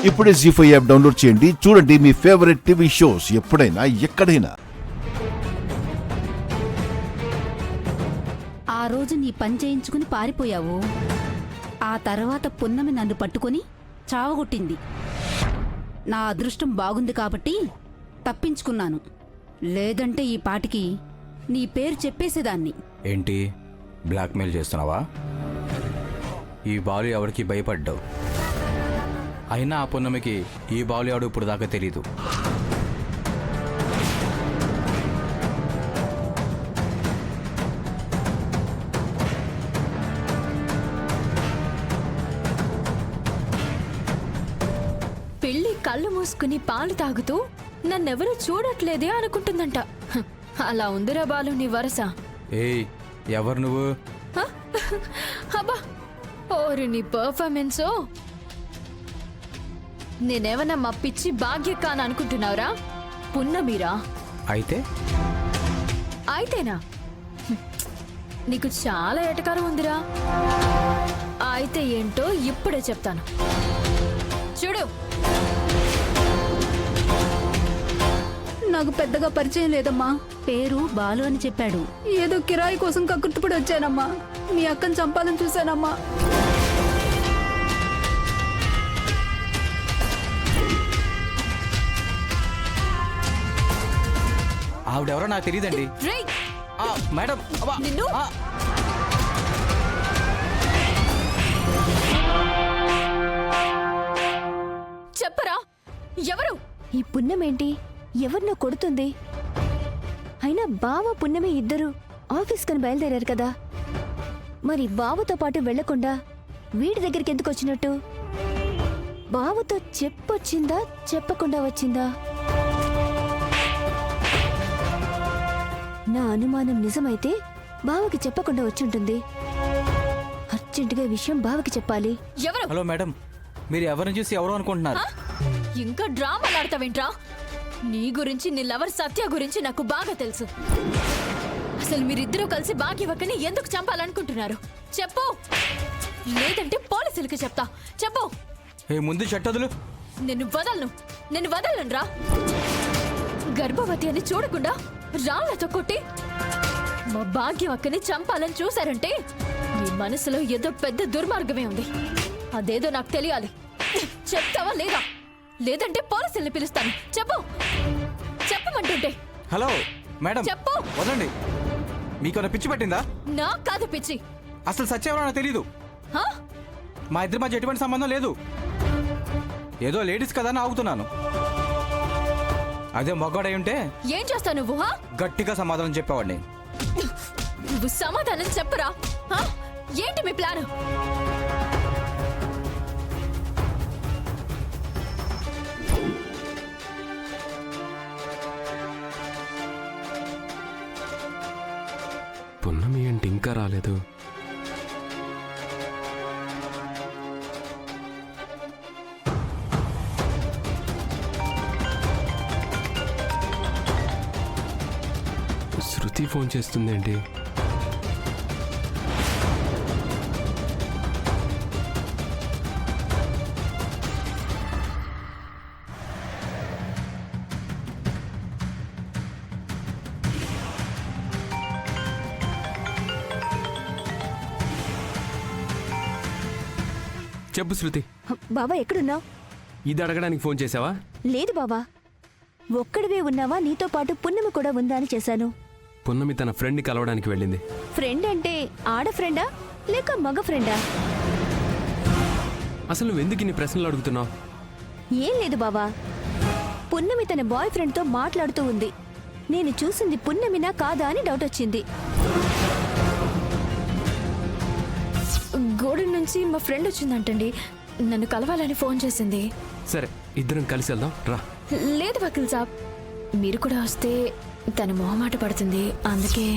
ఇప్పుడే జీ5 app download చేయండి. చూడండి మీ ఫేవరెట్ టీవీ షోస్ ఎప్పుడైనా ఎక్కడైనా. ఆ రోజు నీ పని చేయించుకుని పారిపోయావు. ఆ తర్వాత పున్నమి నన్ను పట్టుకొని చావగొట్టింది. నా అదృష్టం బాగుంది కాబట్టి తప్పించుకున్నాను. లేదంటే ఈ పాటికి నీ పేరు చెప్పేసేదాన్ని. ఏంటి బ్లాక్మెయిల్ చేస్తున్నావా? ఈ బాలు ఎవరికి భయపడ్డావు? అయినా ఆ పున్నమికి ఈ బాలు ఎవడు ఇప్పుడు దాకా తెలీదు. పెళ్లి కళ్ళు మూసుకుని పాలు తాగుతూ నన్నెవరూ చూడట్లేదే అనుకుంటుందంట. అలా ఉందిరా బాలు నీ వరస. ఏయ్ ఎవరు నువ్వు? అబ్బా ఓరి నీ పర్ఫార్మెన్సో. నేనేమన్నా మప్పిచ్చి భాగ్యకాన్ అనుకుంటున్నావురా? పున్నమీరా. అయితేనా? నీకు చాలా ఎటకారం ఉందిరా. అయితే ఏంటో ఇప్పుడే చెప్తాను చూడు. నాకు పెద్దగా పరిచయం లేదమ్మా. పేరు బాలు అని చెప్పాడు. ఏదో కిరాయి కోసం కక్కుర్తిపడి వచ్చానమ్మా. మీ అక్కని చంపాలని చూశానమ్మా. ఆవిడెవరో నాకు తెలియదండి. మేడం నిన్ను చెప్పరా ఎవరు? ఈ పున్నమేంటి ఎవరినో కొడుతుంది? అయినా బావ పున్నమి ఇద్దరు ఆఫీస్ కని బయలుదేరారు కదా. మరి బావతో పాటు వెళ్లకుండా వీడి దగ్గరికి ఎందుకు వచ్చినట్టు? బావతో చెప్పొచ్చిందా చెప్పకుండా వచ్చిందా? నా అనుమానం నిజమైతే బావకి చెప్పకుండా వచ్చుంటుంది. అర్జెంటుగా ఈ విషయం బావకి చెప్పాలి. ఎవరు? హలో మేడం, మీరు ఎవరిని చూసి ఎవరు అనుకుంటున్నారు? ఇంకా డ్రామాలు ఆడతావేంట్రా? నీ గురించి నీ లవర్ సత్య గురించి నాకు బాగా తెలుసు. అసలు మీరిద్దరూ కలిసి భాగ్యవక్కని ఎందుకు చంపాలనుకుంటున్నారు చెప్పు, లేదంటే పోలీసులకి చెప్తా. చెప్పు. ముందు చెట్టదులు. నిన్ను వదలనురా. గర్భవతి అని చూడకుండా రాళ్లతో కొట్టి మా భాగ్యవక్కని చంపాలని చూశారంటే మీ మనసులో ఏదో పెద్ద దుర్మార్గమే ఉంది. అదేదో నాకు తెలియాలి. చెప్తావా లేదా? లేదంటే పోలీసుల్ని పిలుస్తాను. చెప్పు. చెప్పమంటుంటే. హలో మేడం, చెప్పు. వదండి. మీకేమైనా పిచ్చి పట్టిందా? నా కాదు పిచ్చి. అసలు సత్య ఎవరో నాకు తెలీదు. మా ఇద్దరి మధ్య ఎటువంటి సంబంధం లేదు. ఏదో లేడీస్ కదా అని ఆగుతున్నాను. అదే మగాడై ఉంటే ఏం చేస్తావు నువ్వు? గట్టిగా సమాధానం చెప్పేవాడిని. నువ్వు సమాధానం చెప్పురా. ఏంటి మీ ప్లాన్? పున్నమి ఏంటి ఇంకా రాలేదు? శృతి ఫోన్ చేస్తుందేంటి? చెప్పు శృతి. బావా ఎక్కడున్నావు? ఇది అడగడానికి ఫోన్ చేసావా? లేదు బావా, ఒక్కడివే ఉన్నావా? నీతో పాటు పున్నమి కూడా ఉందా అని చేశాను. పున్నమి తన ఫ్రెండ్ని కలవడానికి వెళ్ళింది. ఫ్రెండ్ అంటే ఆడ ఫ్రెండా లేక మగ ఫ్రెండా? అసలు నువ్వు ఎందుకు ఇన్ని ప్రశ్నలు అడుగుతున్నావు? ఏం లేదు బావా, పున్నమి తన బాయ్ ఫ్రెండ్తో మాట్లాడుతూ ఉంది. నేను చూసింది పున్నమినా కాదా అని డౌట్ వచ్చింది. గూడెం నుంచి మా ఫ్రెండ్ వచ్చిందంటండి. నన్ను కలవాలని ఫోన్ చేసింది. సరే ఇద్దరం కలిసి వెళ్దాం రా. లేదు వకీల్ సాబ్, మీరు కూడా వస్తే తన మొహమాట పడుతుంది. అందుకే.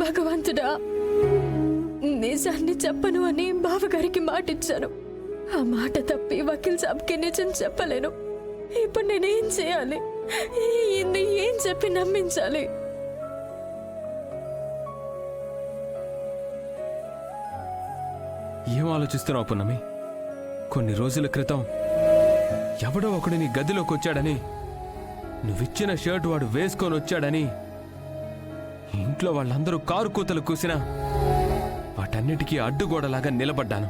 భగవంతుడా, నిజాన్ని చెప్పను అని బావగారికి మాటిచ్చాను. ఆ మాట తప్పి వకీల్ సాబ్కి నిజం చెప్పలేను. ఇప్పుడు నేనేం చేయాలి? ఏం చెప్పి నమ్మించాలి? ఏం ఆలోచిస్తున్నావు పున్నమి? కొన్ని రోజుల క్రితం ఎవడో ఒకడు నీ గదిలోకి వచ్చాడని, నువ్విచ్చిన షర్ట్ వాడు వేసుకొని వచ్చాడని ఇంట్లో వాళ్ళందరూ కారు కూతలు కూసినా వాటన్నిటికీ అడ్డుగోడలాగా నిలబడ్డాను.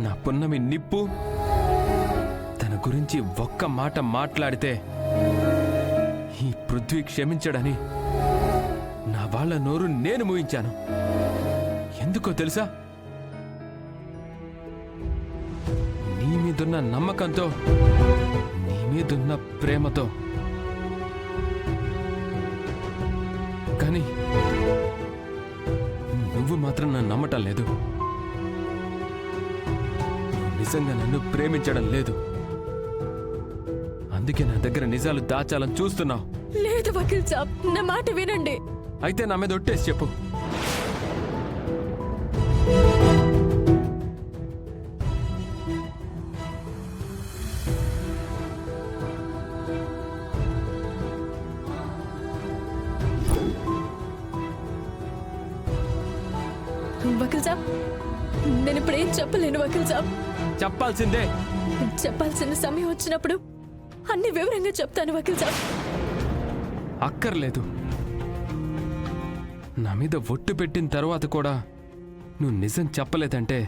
నా పున్నమి నిప్పు తన గురించి ఒక్క మాట మాట్లాడితే ఈ పృథ్వీ క్షమించడని నా వాళ్ళ నోరు నేను మూయించాను. ఎందుకో తెలుసా? నీ మీదున్న నమ్మకంతో, నీ మీదున్న ప్రేమతో. కానీ నువ్వు మాత్రం నన్ను నమ్మటం లేదు. నువ్వు నిజంగా నన్ను ప్రేమించడం లేదు. అందుకే నా దగ్గర నిజాలు దాచాలని చూస్తున్నావు. లేదు వకీల్ సాబ్, నా మాట వినండి. అయితే నా మీద ఒట్టేసి చెప్పు. వకీల్ సాబ్, నేను ఇప్పుడు ఏం చెప్పలేను వకీల్ సాబ్. చెప్పాల్సిందే. చెప్పాల్సిన సమయం వచ్చినప్పుడు అన్ని వివరంగా చెప్తాను వకీల్ సాబ్. అక్కర్లేదు. నా మీద ఒట్టు పెట్టిన తర్వాత కూడా నువ్వు నిజం చెప్పలేదంటే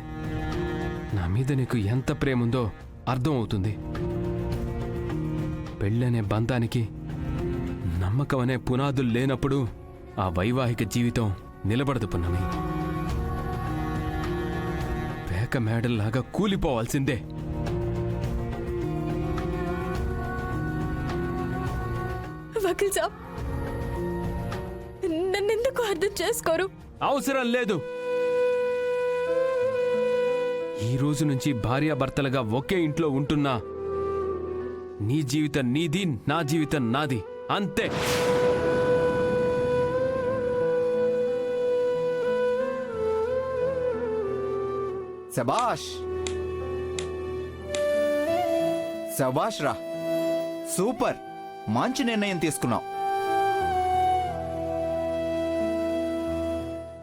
నా మీద నీకు ఎంత ప్రేముందో అర్థం అవుతుంది. పెళ్ళనే బంధానికి నమ్మకం అనే పునాదులు లేనప్పుడు ఆ వైవాహిక జీవితం నిలబడదు పున్నమి. పేక మేడల్లాగా కూలిపోవాల్సిందే. వకీల్ సాబ్, నన్నెందుకు అర్థం చేసుకోరు? అవసరం లేదు. ఈ రోజు నుంచి భార్యాభర్తలుగా ఒకే ఇంట్లో ఉంటున్నా నీ జీవితం నీది, నా జీవితం నాది, అంతే. శబాష్ శబాష్ రా, సూపర్, మంచి నిర్ణయం తీసుకున్నావు.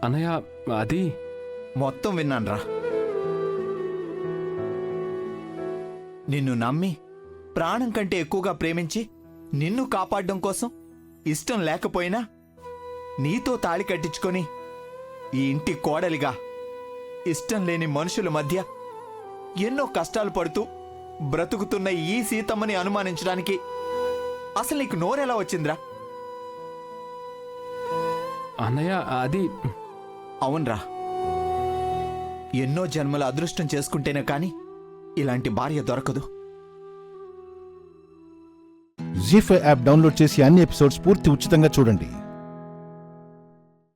అనయ్య, అది మొత్తం విన్నాను రా. నిన్ను నమ్మి ప్రాణం కంటే ఎక్కువగా ప్రేమించి నిన్ను కాపాడడం కోసం ఇష్టం లేకపోయినా నీతో తాళి కట్టించుకొని ఈ ఇంటి కోడలిగా ఇష్టం లేని మనుషుల మధ్య ఎన్నో కష్టాలు పడుతూ బ్రతుకుతున్న ఈ సీతమ్మని అనుమానించడానికి అసలు నీకు నోరెలా వచ్చిందిరా? అన్నయ్య, అది అవునరా, ఎన్నో జన్మల అదృష్టం చేసుకుంటేనే కాని ఇలాంటి భార్య దొరకదు. జీ5 యాప్ డౌన్లోడ్ చేసి అన్ని ఎపిసోడ్స్ పూర్తి ఉచితంగా చూడండి.